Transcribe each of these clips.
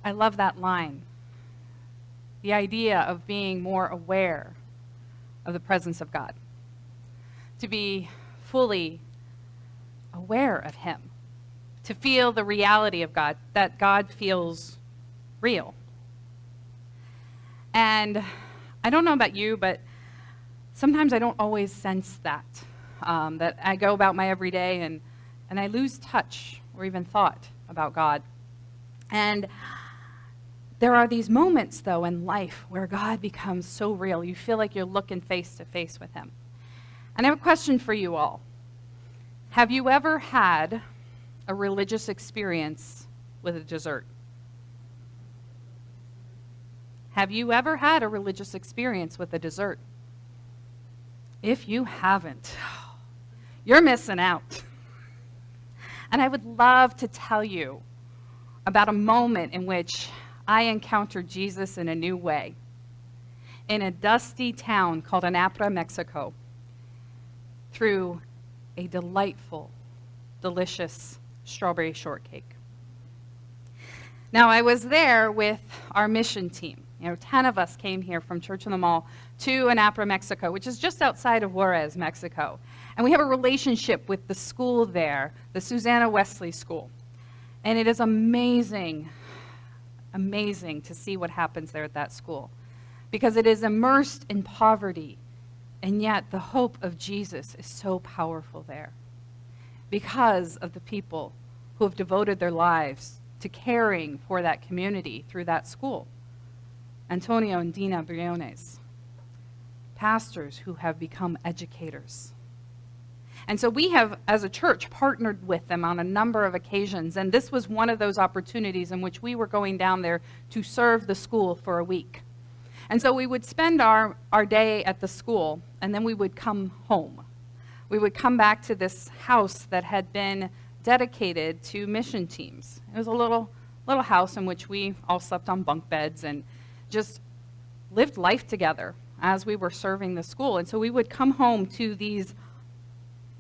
I love that line. The idea of being more aware of the presence of God. To be fully aware of Him. To feel the reality of God, that God feels real. And I don't know about you, but sometimes I don't always sense that. That I go about my everyday and I lose touch or even thought about God. And there are these moments, though, in life where God becomes so real. You feel like you're looking face to face with Him. And I have a question for you all. Have you ever had a religious experience with a dessert? Have you ever had a religious experience with a dessert? If you haven't, you're missing out. And I would love to tell you about a moment in which I encountered Jesus in a new way in a dusty town called Anapra, Mexico, through a delightful, delicious strawberry shortcake. Now, I was there with our mission team. 10 of us came here from Church on the Mall to Anapra, Mexico, which is just outside of Juarez, Mexico. And we have a relationship with the school there, the Susanna Wesley School. And it is amazing, amazing to see what happens there at that school, because it is immersed in poverty, and yet the hope of Jesus is so powerful there because of the people who have devoted their lives to caring for that community through that school. Antonio and Dina Briones, pastors who have become educators. And so we have, as a church, partnered with them on a number of occasions, and this was one of those opportunities in which we were going down there to serve the school for a week. And so we would spend our day at the school, and then we would come home. We would come back to this house that had been dedicated to mission teams. It was a little house in which we all slept on bunk beds and just lived life together as we were serving the school. And so we would come home to these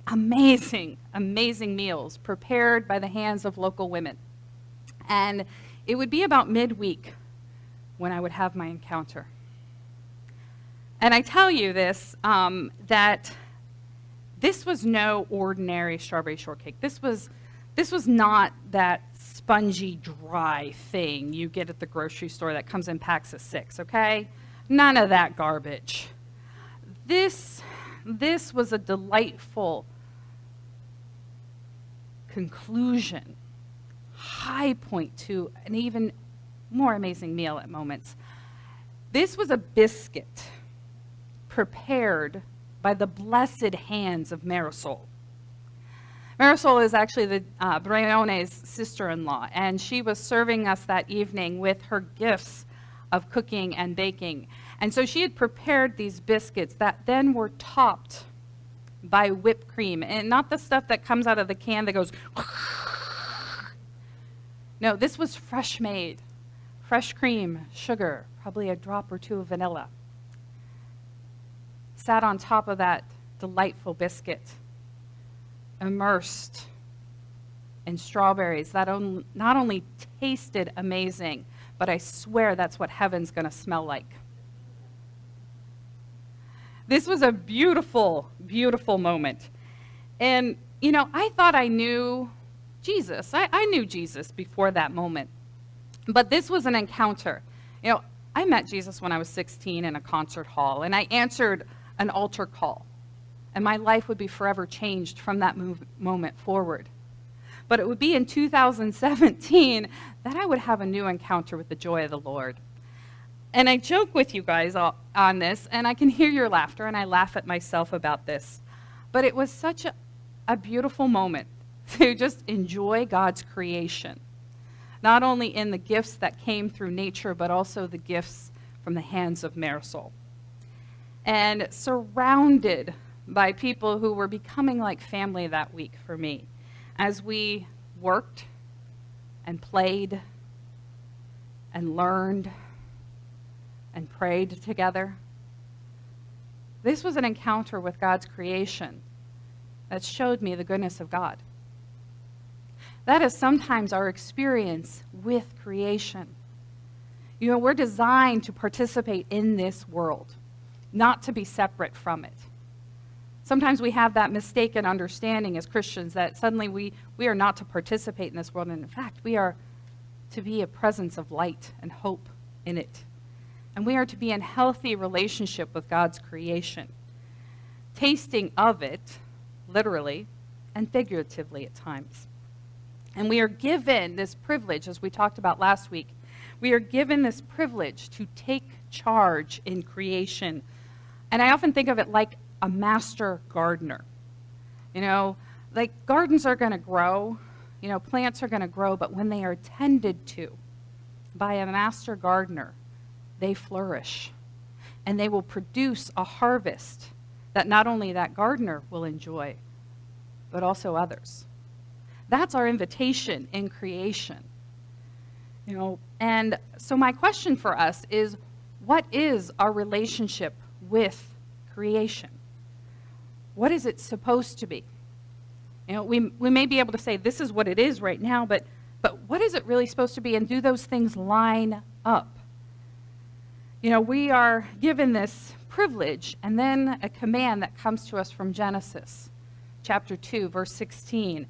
amazing, amazing meals prepared by the hands of local women. And it would be about midweek when I would have my encounter. And I tell you this, that this was no ordinary strawberry shortcake. This was not that spongy, dry thing you get at the grocery store that comes in packs of 6, okay? None of that garbage. This was a delightful conclusion, high point to an even more amazing meal at moments. This was a biscuit prepared by the blessed hands of Marisol. Marisol is actually the Briones' sister-in-law, and she was serving us that evening with her gifts of cooking and baking. And so she had prepared these biscuits that then were topped by whipped cream, and not the stuff that comes out of the can that goes. No, this was fresh made. Fresh cream, sugar, probably a drop or two of vanilla. Sat on top of that delightful biscuit, immersed in strawberries that not only tasted amazing, but I swear that's what heaven's going to smell like. This was a beautiful, beautiful moment. And, I thought I knew Jesus. I knew Jesus before that moment. But this was an encounter. I met Jesus when I was 16 in a concert hall, and I answered an altar call. And my life would be forever changed from that moment forward. But it would be in 2017 that I would have a new encounter with the joy of the Lord. And I joke with you guys on this, and I can hear your laughter, and I laugh at myself about this. But it was such a beautiful moment to just enjoy God's creation, not only in the gifts that came through nature, but also the gifts from the hands of Marisol. And surrounded by people who were becoming like family that week for me, as we worked and played and learned and prayed together. This was an encounter with God's creation that showed me the goodness of God. That is sometimes our experience with creation. You know, we're designed to participate in this world, not to be separate from it. Sometimes we have that mistaken understanding as Christians that suddenly we are not to participate in this world, and in fact, we are to be a presence of light and hope in it. And we are to be in healthy relationship with God's creation, tasting of it, literally and figuratively at times. And we are given this privilege, as we talked about last week, we are given this privilege to take charge in creation. And I often think of it like a master gardener. You know, like gardens are going to grow, you know, plants are going to grow, but when they are tended to by a master gardener, they flourish. And they will produce a harvest that not only that gardener will enjoy, but also others. That's our invitation in creation. You know, and so my question for us is, what is our relationship with creation? What is it supposed to be? You know, we may be able to say this is what it is right now, but what is it really supposed to be, and do those things line up? You know, we are given this privilege and then a command that comes to us from Genesis chapter 2, verse 16.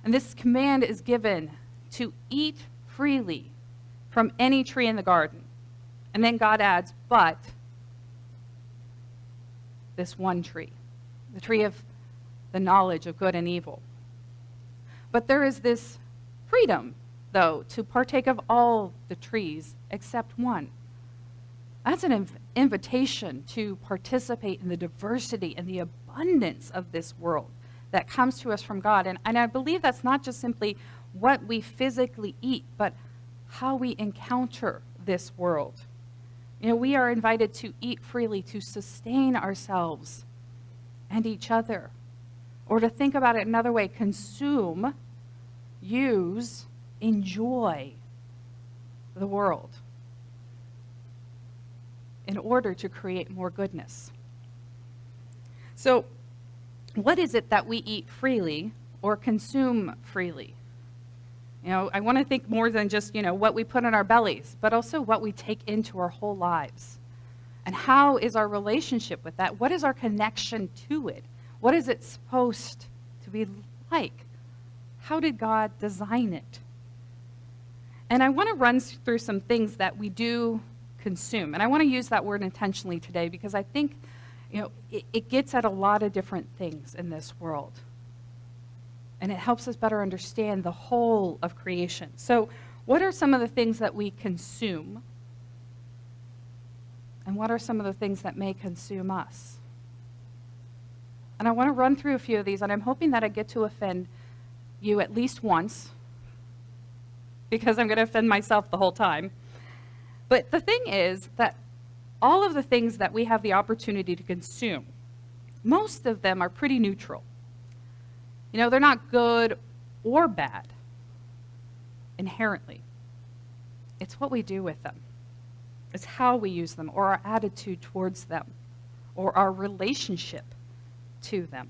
And this command is given to eat freely from any tree in the garden. And then God adds, but this one tree, the tree of the knowledge of good and evil. But there is this freedom, though, to partake of all the trees except one. That's an invitation to participate in the diversity and the abundance of this world that comes to us from God. And I believe that's not just simply what we physically eat, but how we encounter this world. You know, we are invited to eat freely, to sustain ourselves and each other. Or to think about it another way, consume, use, enjoy the world in order to create more goodness. So, what is it that we eat freely or consume freely? You know, I want to think more than just, you know, what we put in our bellies, but also what we take into our whole lives. And how is our relationship with that? What is our connection to it? What is it supposed to be like? How did God design it? And I want to run through some things that we do consume. And I want to use that word intentionally today because I think, you know, it gets at a lot of different things in this world. And it helps us better understand the whole of creation. So, what are some of the things that we consume? And what are some of the things that may consume us? And I want to run through a few of these, and I'm hoping that I get to offend you at least once, because I'm going to offend myself the whole time. But the thing is that all of the things that we have the opportunity to consume, most of them are pretty neutral. You know, they're not good or bad inherently. It's what we do with them. It's how we use them, or our attitude towards them, or our relationship to them.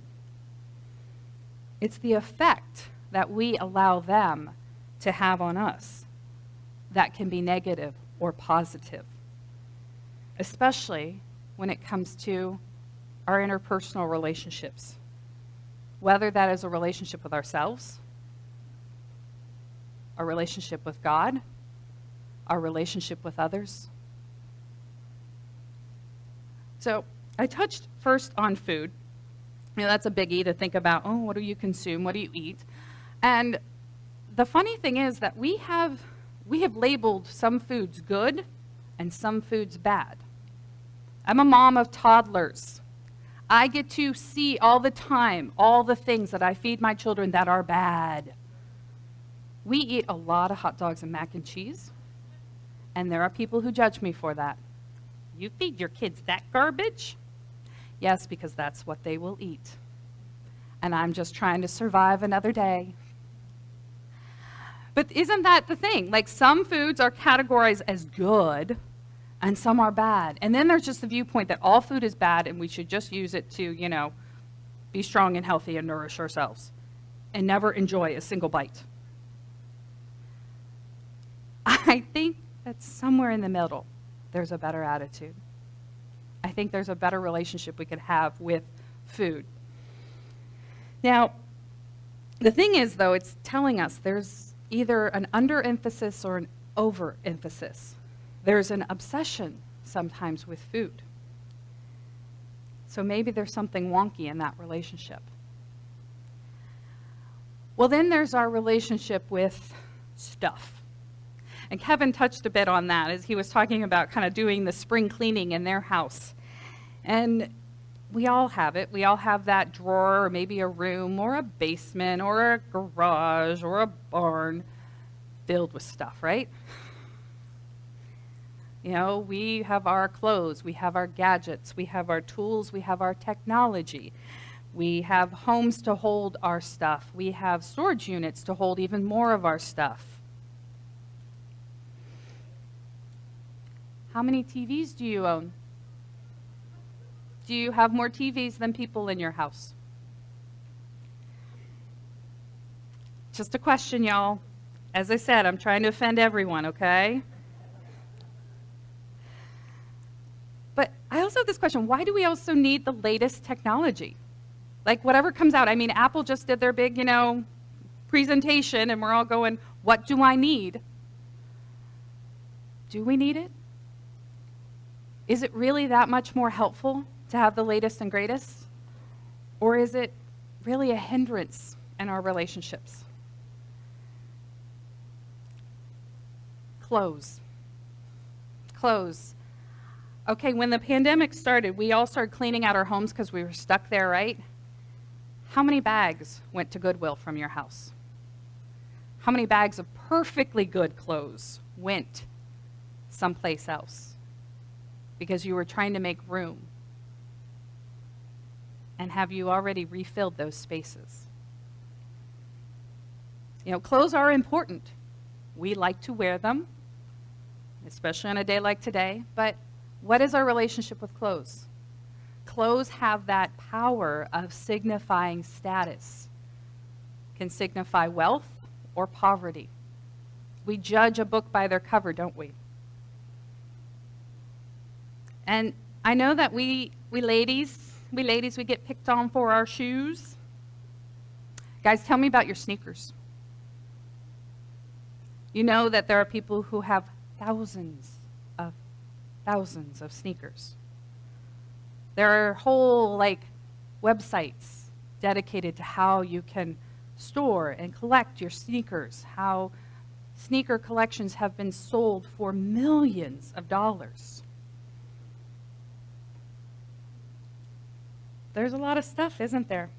It's the effect that we allow them to have on us that can be negative or positive, especially when it comes to our interpersonal relationships, whether that is a relationship with ourselves, a relationship with God, our relationship with others. So I touched first on food. You know, that's a biggie to think about, oh, what do you consume? What do you eat? And the funny thing is that we have labeled some foods good and some foods bad. I'm a mom of toddlers. I get to see all the time all the things that I feed my children that are bad. We eat a lot of hot dogs and mac and cheese, and there are people who judge me for that. You feed your kids that garbage? Yes, because that's what they will eat. And I'm just trying to survive another day. But isn't that the thing? Like, some foods are categorized as good and some are bad. And then there's just the viewpoint that all food is bad and we should just use it to, you know, be strong and healthy and nourish ourselves and never enjoy a single bite. I think that somewhere in the middle, there's a better attitude. I think there's a better relationship we could have with food. Now, the thing is, though, it's telling us there's either an underemphasis or an overemphasis. There's an obsession sometimes with food. So maybe there's something wonky in that relationship. Well, then there's our relationship with stuff. And Kevin touched a bit on that as he was talking about kind of doing the spring cleaning in their house. And we all have it. We all have that drawer or maybe a room or a basement or a garage or a barn filled with stuff, right? You know, we have our clothes, we have our gadgets, we have our tools, we have our technology. We have homes to hold our stuff. We have storage units to hold even more of our stuff. How many TVs do you own? Do you have more TVs than people in your house? Just a question, y'all. As I said, I'm trying to offend everyone, okay? But I also have this question, why do we also need the latest technology? Like whatever comes out. I mean, Apple just did their big, presentation, and we're all going, what do I need? Do we need it? Is it really that much more helpful to have the latest and greatest? Or is it really a hindrance in our relationships? Clothes. Okay, when the pandemic started, we all started cleaning out our homes because we were stuck there, right? How many bags went to Goodwill from your house? How many bags of perfectly good clothes went someplace else because you were trying to make room? And have you already refilled those spaces? Clothes are important. We like to wear them, especially on a day like today, but what is our relationship with clothes? Clothes have that power of signifying status. Can signify wealth or poverty. We judge a book by their cover, don't we? And I know that we ladies, we get picked on for our shoes. Guys, tell me about your sneakers. You know that there are people who have thousands of sneakers. There are whole websites dedicated to how you can store and collect your sneakers, how sneaker collections have been sold for millions of dollars. There's a lot of stuff, isn't there?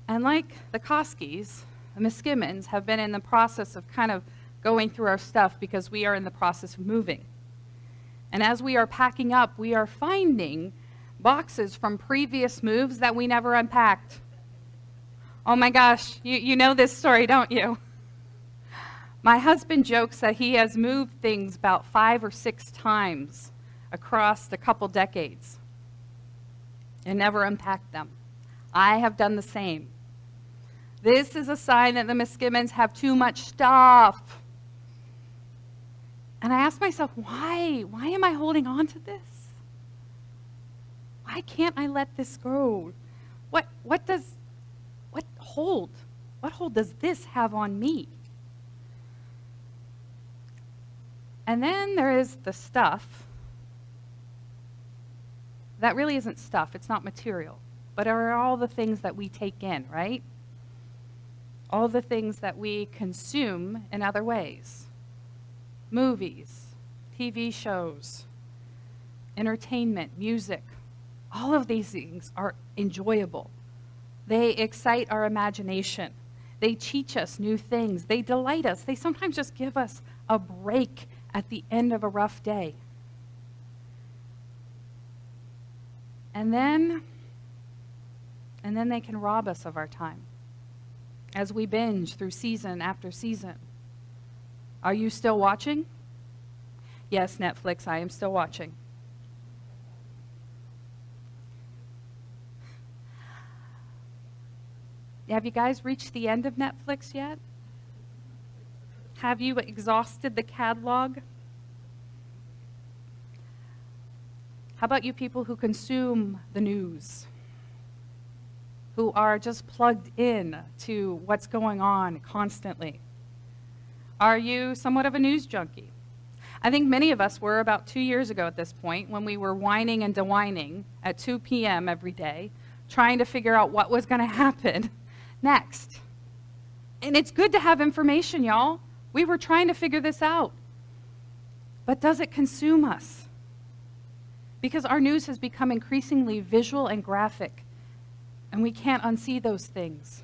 And like the Koskis, the Miskimins have been in the process of kind of going through our stuff because we are in the process of moving. And as we are packing up, we are finding boxes from previous moves that we never unpacked. Oh my gosh, you know this story, don't you? My husband jokes that he has moved things about 5 or 6 times across a couple decades and never unpacked them. I have done the same. This is a sign that the Miskimins have too much stuff. And I asked myself, why? Why am I holding on to this? Why can't I let this go? What hold does this have on me? And then there is the stuff that really isn't stuff, it's not material, but are all the things that we take in, right? All the things that we consume in other ways. Movies, TV shows, entertainment, music, all of these things are enjoyable. They excite our imagination. They teach us new things. They delight us. They sometimes just give us a break at the end of a rough day. And then they can rob us of our time as we binge through season after season. Are you still watching? Yes, Netflix, I am still watching. Have you guys reached the end of Netflix yet? Have you exhausted the catalog? How about you people who consume the news? Who are just plugged in to what's going on constantly? Are you somewhat of a news junkie? I think many of us were about 2 years ago at this point when we were whining and dwining at 2 p.m. every day, trying to figure out what was going to happen next. And it's good to have information, y'all. We were trying to figure this out. But does it consume us? Because our news has become increasingly visual and graphic, and we can't unsee those things.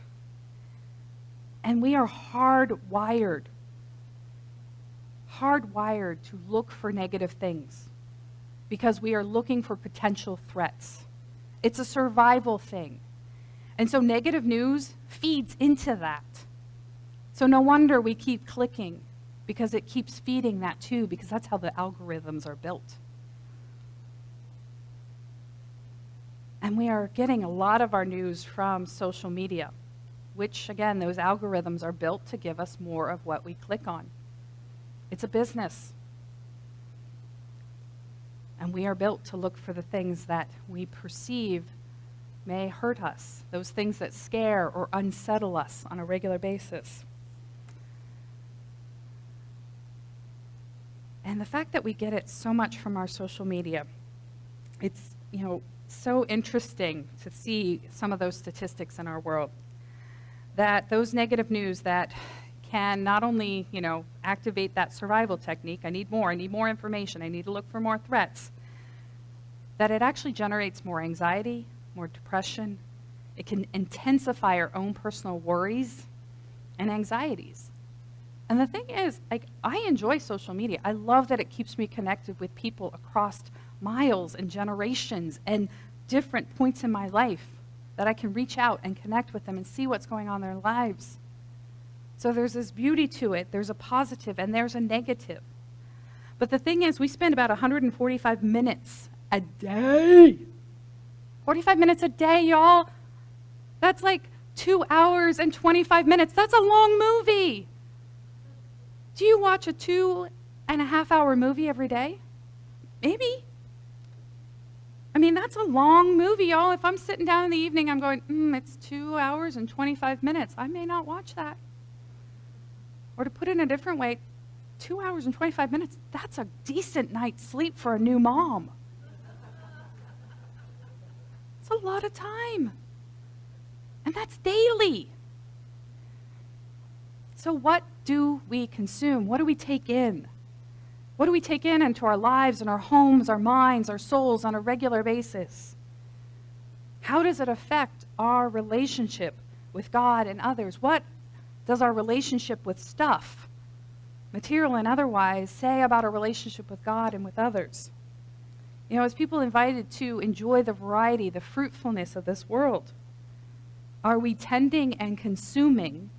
And we are hardwired to look for negative things because we are looking for potential threats. It's a survival thing. And so negative news feeds into that. So no wonder we keep clicking, because it keeps feeding that too, because that's how the algorithms are built. And we are getting a lot of our news from social media, which, again, those algorithms are built to give us more of what we click on. It's a business. And we are built to look for the things that we perceive may hurt us, those things that scare or unsettle us on a regular basis. And the fact that we get it so much from our social media, it's, so interesting to see some of those statistics in our world. That those negative news that can not only, activate that survival technique, I need more information, I need to look for more threats, that it actually generates more anxiety, more depression. It can intensify our own personal worries and anxieties. And the thing is, I enjoy social media. I love that it keeps me connected with people across miles and generations and different points in my life, that I can reach out and connect with them and see what's going on in their lives. So there's this beauty to it. There's a positive and there's a negative. But the thing is, we spend about 145 minutes a day. 45 minutes a day, y'all. That's like 2 hours and 25 minutes. That's a long movie. Do you watch a 2.5-hour movie every day? Maybe. I mean, that's a long movie, y'all. If I'm sitting down in the evening, I'm going, it's 2 hours and 25 minutes. I may not watch that. Or to put it in a different way, 2 hours and 25 minutes, that's a decent night's sleep for a new mom. It's a lot of time. And that's daily. So what do we consume? What do we take in? What do we take in into our lives and our homes, our minds, our souls on a regular basis? How does it affect our relationship with God and others? What does our relationship with stuff, material and otherwise, say about our relationship with God and with others? As people invited to enjoy the variety, the fruitfulness of this world, are we tending and consuming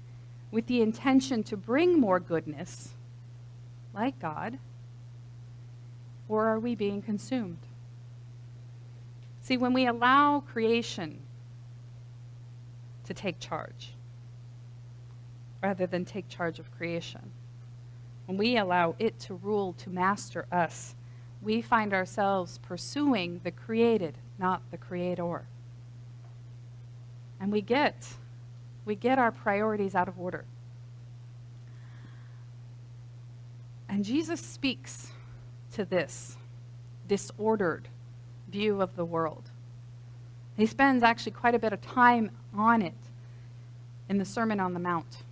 with the intention to bring more goodness, like God, or are we being consumed? See, when we allow creation to take charge, rather than take charge of creation, when we allow it to rule, to master us, we find ourselves pursuing the created, not the creator. And we get our priorities out of order. And Jesus speaks to this disordered view of the world. He spends actually quite a bit of time on it in the Sermon on the Mount.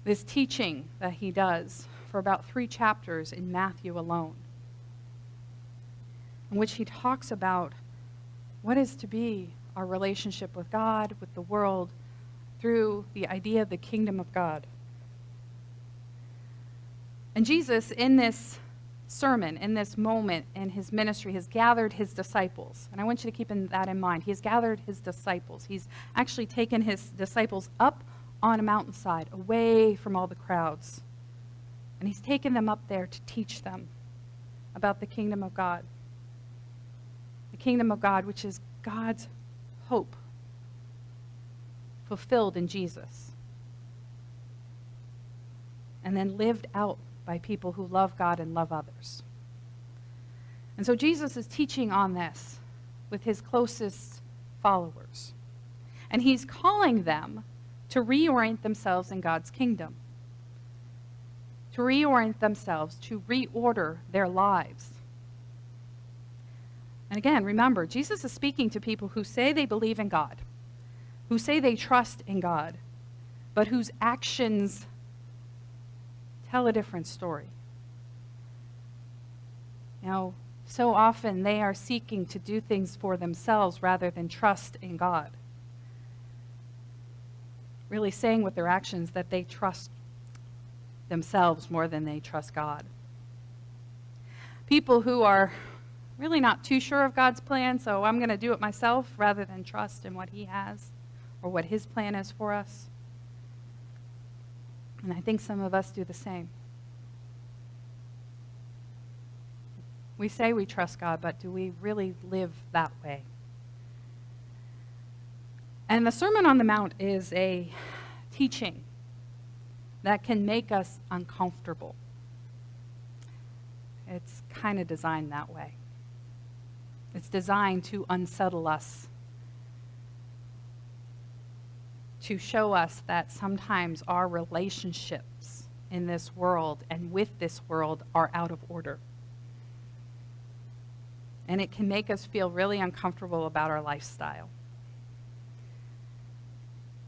This teaching that he does for about 3 chapters in Matthew alone, in which he talks about what is to be our relationship with God, with the world, through the idea of the kingdom of God. And Jesus, in this sermon, in this moment in his ministry, has gathered his disciples. And I want you to keep that in mind. He has gathered his disciples. He's actually taken his disciples up on a mountainside, away from all the crowds. And he's taken them up there to teach them about the kingdom of God. The kingdom of God, which is God's hope fulfilled in Jesus. and then lived out by people who love God and love others. And so Jesus is teaching on this with his closest followers. And he's calling them to reorient themselves in God's kingdom, to reorient themselves, to reorder their lives. And again, remember, Jesus is speaking to people who say they believe in God, who say they trust in God, but whose actions tell a different story. You know, so often they are seeking to do things for themselves rather than trust in God. Really saying with their actions that they trust themselves more than they trust God. People who are really not too sure of God's plan, so I'm going to do it myself rather than trust in what he has or what his plan is for us. And I think some of us do the same. We say we trust God, but do we really live that way? And the Sermon on the Mount is a teaching that can make us uncomfortable. It's kind of designed that way. It's designed to unsettle us, to show us that sometimes our relationships in this world and with this world are out of order. And it can make us feel really uncomfortable about our lifestyle.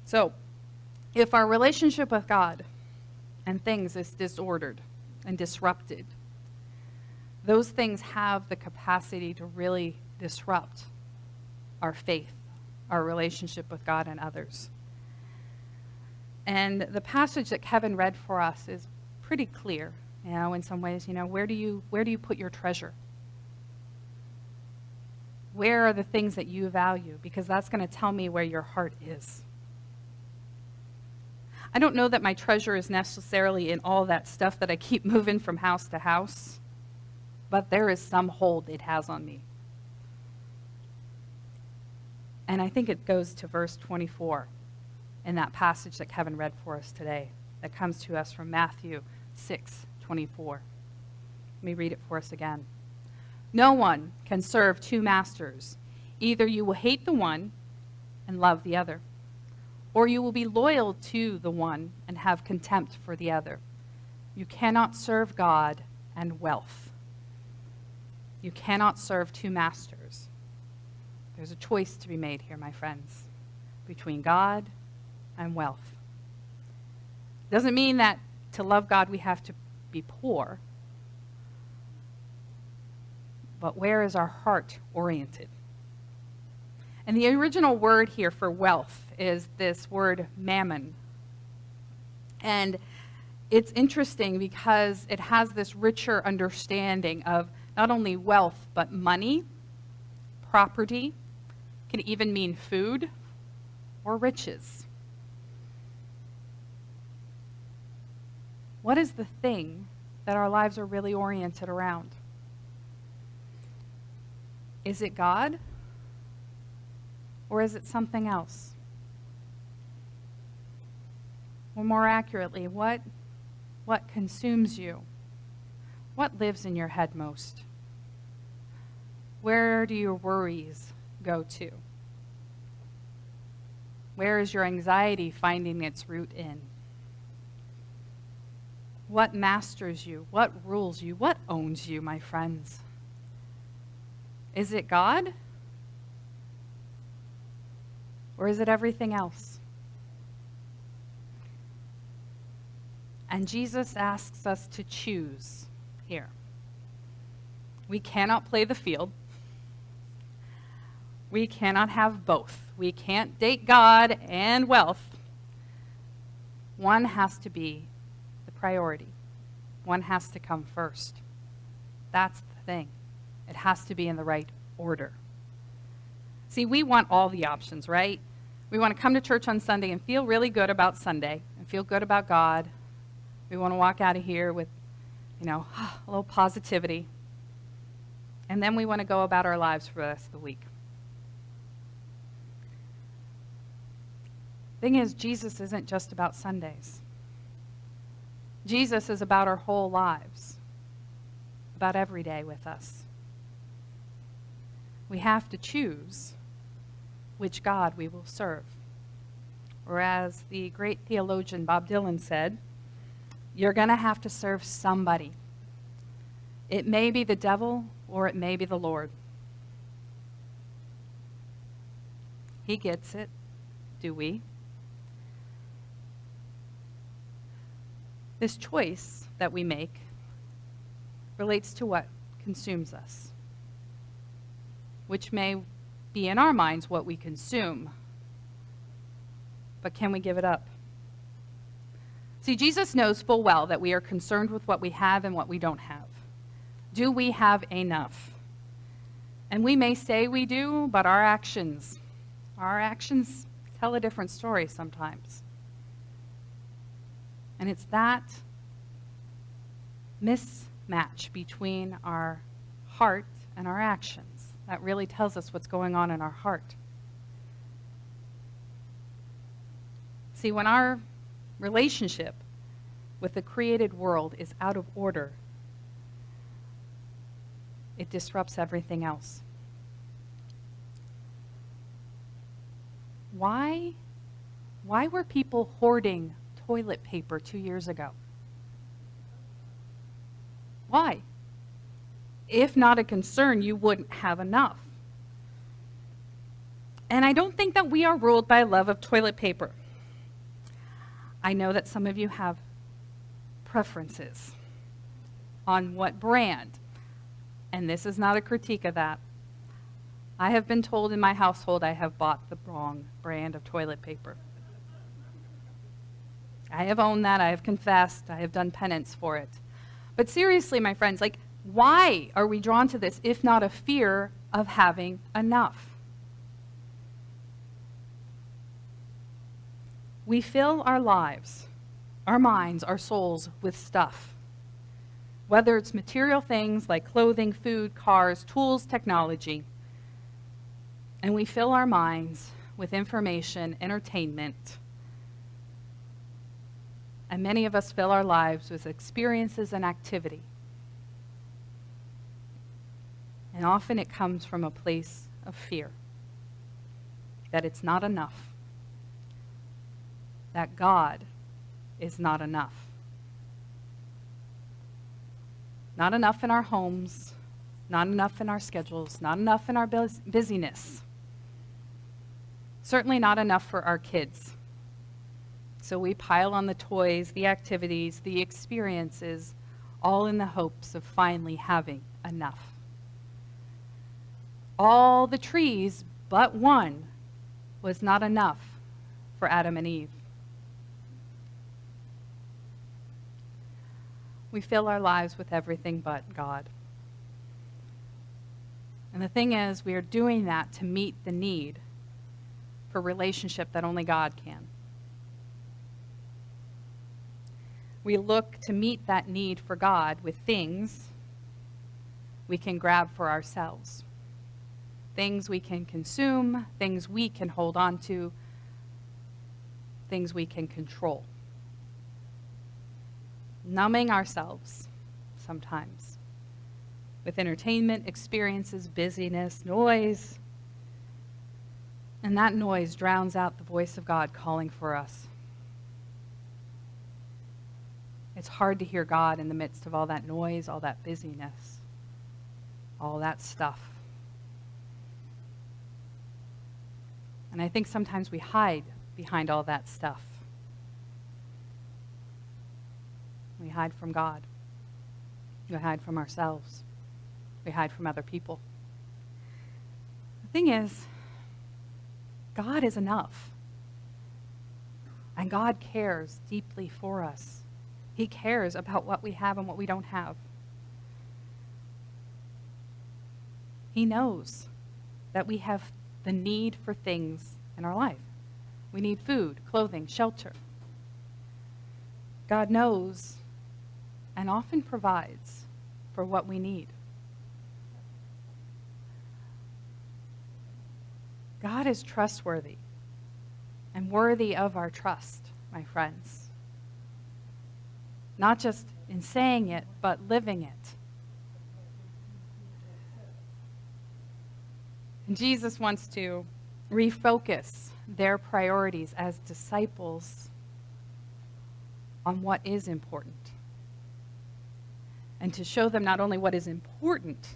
So, if our relationship with God and things is disordered and disrupted, those things have the capacity to really disrupt our faith, our relationship with God and others. And the passage that Kevin read for us is pretty clear, in some ways. Where do you put your treasure? Where are the things that you value? Because that's going to tell me where your heart is. I don't know that my treasure is necessarily in all that stuff that I keep moving from house to house, but there is some hold it has on me. And I think it goes to verse 24 in that passage that Kevin read for us today, that comes to us from Matthew 6:24. Let me read it for us again. No one can serve two masters. Either you will hate the one and love the other, or you will be loyal to the one and have contempt for the other. You cannot serve God and wealth. You cannot serve two masters. There's a choice to be made here, my friends, between God and wealth. Doesn't mean that to love God we have to be poor. But where is our heart oriented? And the original word here for wealth is this word mammon. And it's interesting because it has this richer understanding of not only wealth, but money, property, can even mean food or riches. What is the thing that our lives are really oriented around? Is it God? Or is it something else? Or more accurately, what consumes you? What lives in your head most? Where do your worries go to? Where is your anxiety finding its root in? What masters you? What rules you? What owns you, my friends? Is it God? Or is it everything else? And Jesus asks us to choose here. We cannot play the field. We cannot have both. We can't date God and wealth. One has to be the priority. One has to come first. That's the thing. It has to be in the right order. See, we want all the options, right? We want to come to church on Sunday and feel really good about Sunday and feel good about God. We want to walk out of here with, a little positivity. And then we want to go about our lives for the rest of the week. Thing is, Jesus isn't just about Sundays. Jesus is about our whole lives, about every day with us. We have to choose which God we will serve. Or as the great theologian Bob Dylan said, you're going to have to serve somebody. It may be the devil or it may be the Lord. He gets it. Do we? This choice that we make relates to what consumes us, which may be in our minds what we consume. But can we give it up? See, Jesus knows full well that we are concerned with what we have and what we don't have. Do we have enough? And we may say we do, but our actions tell a different story sometimes. And it's that mismatch between our heart and our actions that really tells us what's going on in our heart. See, when our relationship with the created world is out of order, it disrupts everything else. Why were people hoarding toilet paper 2 years ago? Why? If not a concern, you wouldn't have enough. And I don't think that we are ruled by love of toilet paper. I know that some of you have preferences on what brand, and this is not a critique of that. I have been told in my household I have bought the wrong brand of toilet paper. I have owned that, I have confessed, I have done penance for it. But seriously, my friends, why are we drawn to this if not a fear of having enough? We fill our lives, our minds, our souls with stuff. Whether it's material things like clothing, food, cars, tools, technology. And we fill our minds with information, entertainment. And many of us fill our lives with experiences and activity. And often it comes from a place of fear that it's not enough, that God is not enough. Not enough in our homes, not enough in our schedules, not enough in our busyness. Certainly not enough for our kids. So we pile on the toys, the activities, the experiences, all in the hopes of finally having enough. All the trees but one was not enough for Adam and Eve. We fill our lives with everything but God. And the thing is, we are doing that to meet the need for relationship that only God can. We look to meet that need for God with things we can grab for ourselves. Things we can consume, things we can hold on to, things we can control. Numbing ourselves sometimes with entertainment, experiences, busyness, noise. And that noise drowns out the voice of God calling for us. It's hard to hear God in the midst of all that noise, all that busyness, all that stuff. And I think sometimes we hide behind all that stuff. We hide from God. We hide from ourselves. We hide from other people. The thing is, God is enough. And God cares deeply for us. He cares about what we have and what we don't have. He knows that we have the need for things in our life. We need food, clothing, shelter. God knows and often provides for what we need. God is trustworthy and worthy of our trust, my friends. not just in saying it, but living it. And Jesus wants to refocus their priorities as disciples on what is important. And to show them not only what is important,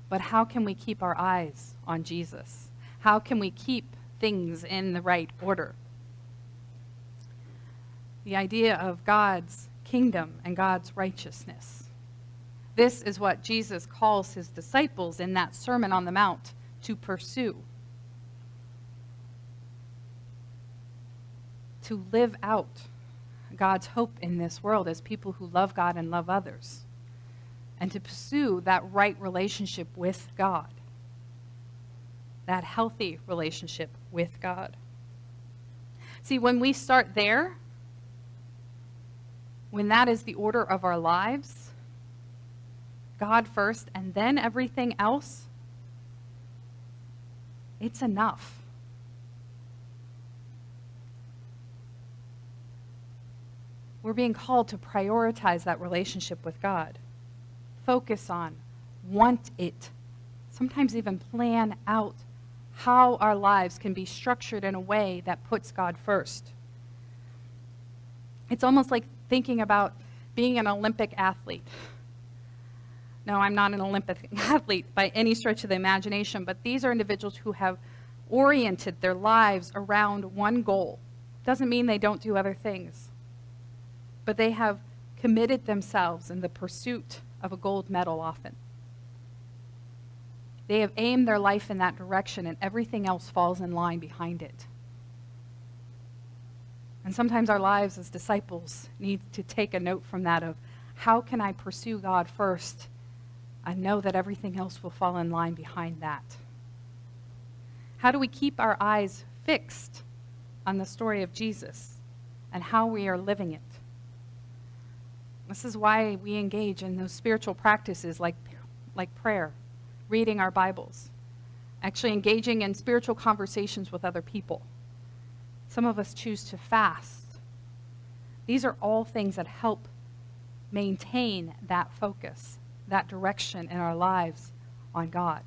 but how can we keep our eyes on Jesus? How can we keep things in the right order? The idea of God's kingdom and God's righteousness. This is what Jesus calls his disciples in that Sermon on the Mount to pursue. To live out God's hope in this world as people who love God and love others. And to pursue that right relationship with God. That healthy relationship with God. See, when we start there, when that is the order of our lives, God first and then everything else, it's enough. We're being called to prioritize that relationship with God. Focus on, want it, sometimes even plan out how our lives can be structured in a way that puts God first. It's almost like thinking about being an Olympic athlete. No, I'm not an Olympic athlete by any stretch of the imagination, but these are individuals who have oriented their lives around one goal. Doesn't mean they don't do other things, but they have committed themselves in the pursuit of a gold medal often. They have aimed their life in that direction, and everything else falls in line behind it. And sometimes our lives as disciples need to take a note from that of, how can I pursue God first? I know that everything else will fall in line behind that. How do we keep our eyes fixed on the story of Jesus and how we are living it? This is why we engage in those spiritual practices like prayer, reading our Bibles, actually engaging in spiritual conversations with other people. Some of us choose to fast. These are all things that help maintain that focus, that direction in our lives on God.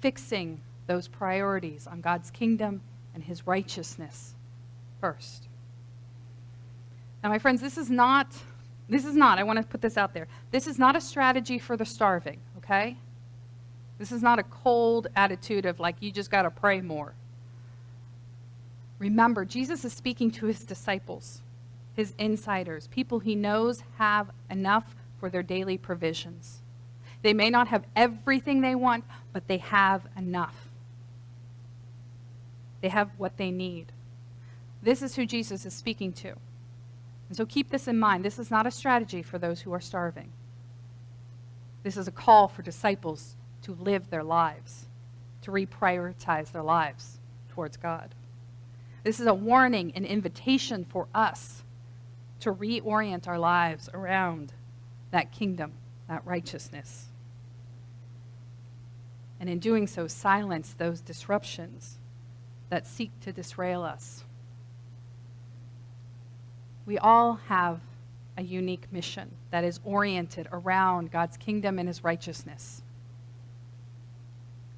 Fixing those priorities on God's kingdom and his righteousness first. Now, my friends, this is not, I want to put this out there. This is not a strategy for the starving, okay? This is not a cold attitude of like, you just got to pray more. Remember, Jesus is speaking to his disciples, his insiders, people he knows have enough for their daily provisions. They may not have everything they want, but they have enough. They have what they need. This is who Jesus is speaking to. And so keep this in mind. This is not a strategy for those who are starving. This is a call for disciples to live their lives, to reprioritize their lives towards God. This is a warning, an invitation for us to reorient our lives around that kingdom, that righteousness. And in doing so, silence those disruptions that seek to disrail us. We all have a unique mission that is oriented around God's kingdom and his righteousness.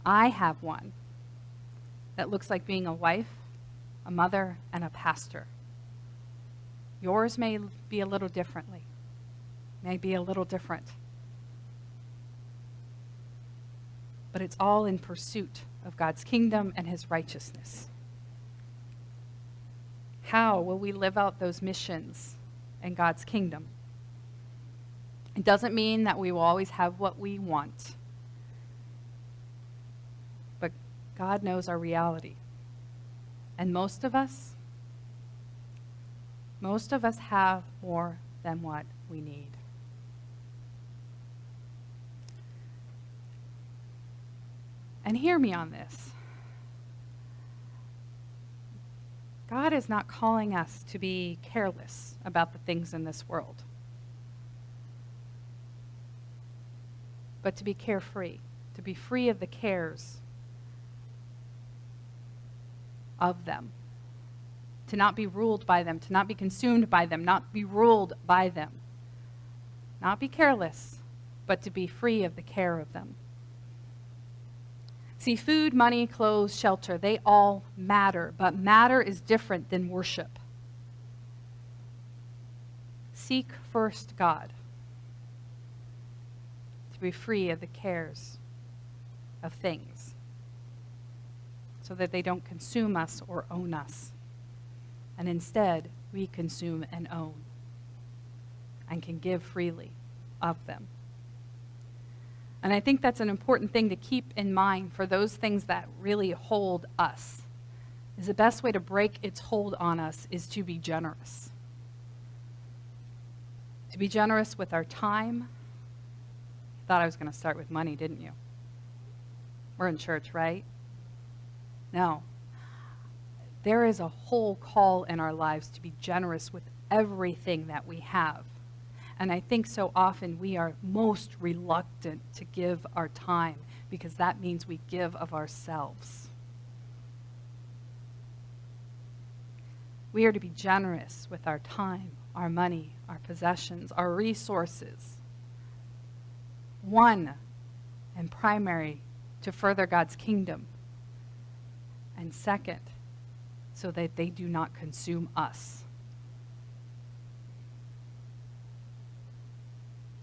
I have one that looks like being a wife, a mother, and a pastor. Yours may be a little differently, may be a little different. But it's all in pursuit of God's kingdom and his righteousness. How will we live out those missions in God's kingdom? It doesn't mean that we will always have what we want. But God knows our reality. And most of us have more than what we need. And hear me on this. God is not calling us to be careless about the things in this world, but to be carefree, to be free of the cares of them. to not be ruled by them, to not be consumed by them, not be ruled by them. Not be careless, but to be free of the care of them. See, food, money, clothes, shelter, they all matter, but matter is different than worship. Seek first God, to be free of the cares of things, so that they don't consume us or own us. And instead, we consume and own and can give freely of them. And I think that's an important thing to keep in mind for those things that really hold us. Is the best way to break its hold on us is to be generous. To be generous with our time. You thought I was going to start with money, didn't you? We're in church, right? No. There is a whole call in our lives to be generous with everything that we have. And I think so often we are most reluctant to give our time because that means we give of ourselves. We are to be generous with our time, our money, our possessions, our resources. One, and primary, to further God's kingdom. And second, so that they do not consume us.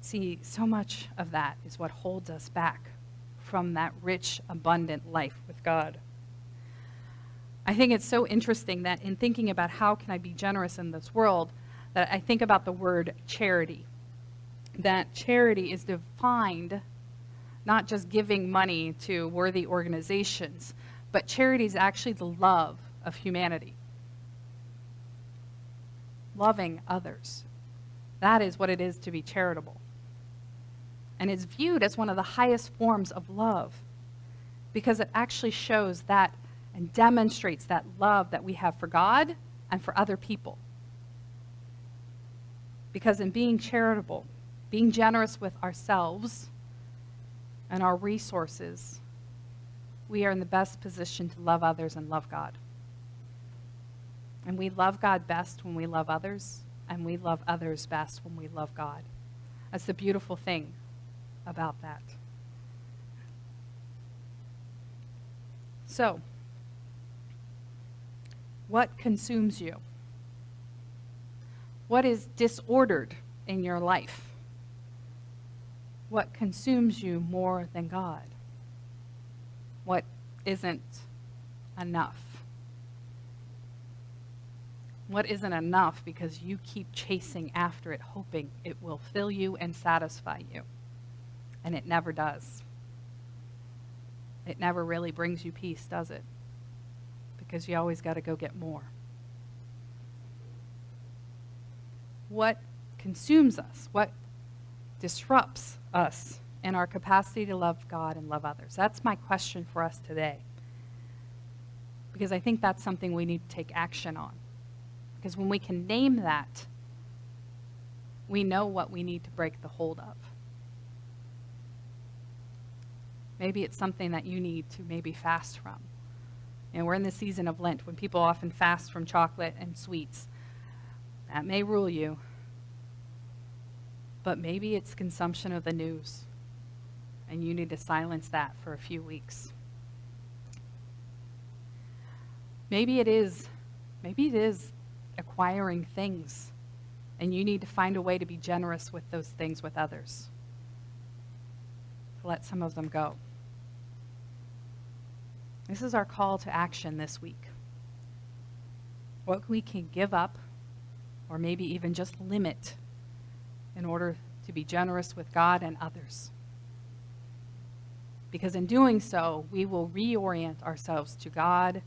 See, so much of that is what holds us back from that rich, abundant life with God. I think it's so interesting that in thinking about how can I be generous in this world, that I think about the word charity. That charity is defined not just giving money to worthy organizations, but charity is actually the love of humanity. Loving others. That is what it is to be charitable. And it's viewed as one of the highest forms of love because it actually shows that and demonstrates that love that we have for God and for other people. Because in being charitable, being generous with ourselves and our resources, we are in the best position to love others and love God. And we love God best when we love others, and we love others best when we love God. That's the beautiful thing about that. So, what consumes you? What is disordered in your life? What consumes you more than God? What isn't enough? What isn't enough because you keep chasing after it, hoping it will fill you and satisfy you? And it never does. It never really brings you peace, does it? Because you always got to go get more. What consumes us? What disrupts us in our capacity to love God and love others? That's my question for us today. Because I think that's something we need to take action on. Because when we can name that, we know what we need to break the hold of. Maybe it's something that you need to maybe fast from. You know, we're in the season of Lent when people often fast from chocolate and sweets. That may rule you. But maybe it's consumption of the news. And you need to silence that for a few weeks. Maybe it is acquiring things. And you need to find a way to be generous with those things with others. To let some of them go. This is our call to action this week. What we can give up, or maybe even just limit, in order to be generous with God and others. Because in doing so, we will reorient ourselves to God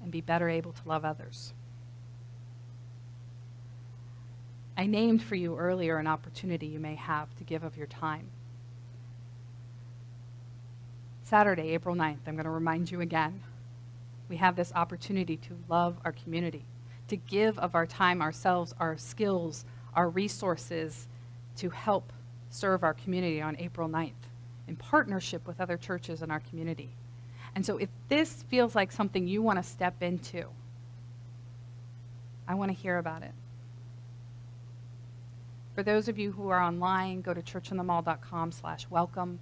and be better able to love others. I named for you earlier an opportunity you may have to give of your time. Saturday, April 9th, I'm going to remind you again, we have this opportunity to love our community, to give of our time, ourselves, our skills, our resources, to help serve our community on April 9th in partnership with other churches in our community. And so if this feels like something you want to step into, I want to hear about it. For those of you who are online, go to churchinthemall.com/welcome.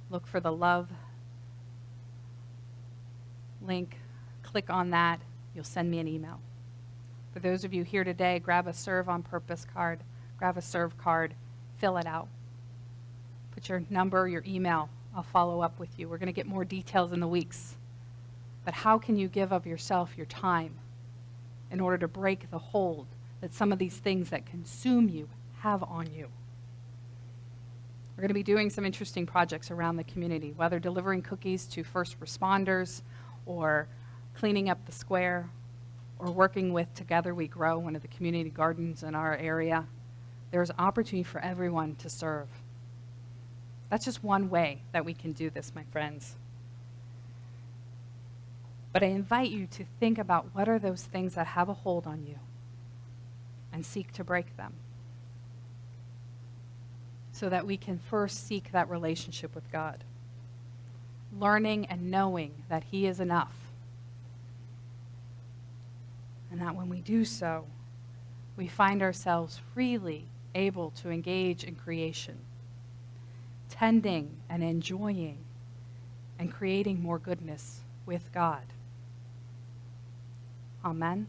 Look for the love link. Click on that. You'll send me an email. For those of you here today, grab a Serve on Purpose card. Grab a Serve card. Fill it out. Put your number, your email. I'll follow up with you. We're going to get more details in the weeks. But how can you give of yourself, your time, in order to break the hold that some of these things that consume you have on you? We're going to be doing some interesting projects around the community, whether delivering cookies to first responders or cleaning up the square or working with Together We Grow, one of the community gardens in our area. There's opportunity for everyone to serve. That's just one way that we can do this, my friends. But I invite you to think about what are those things that have a hold on you and seek to break them so that we can first seek that relationship with God, learning and knowing that He is enough. And that when we do so, we find ourselves freely able to engage in creation, tending and enjoying and creating more goodness with God. Amen.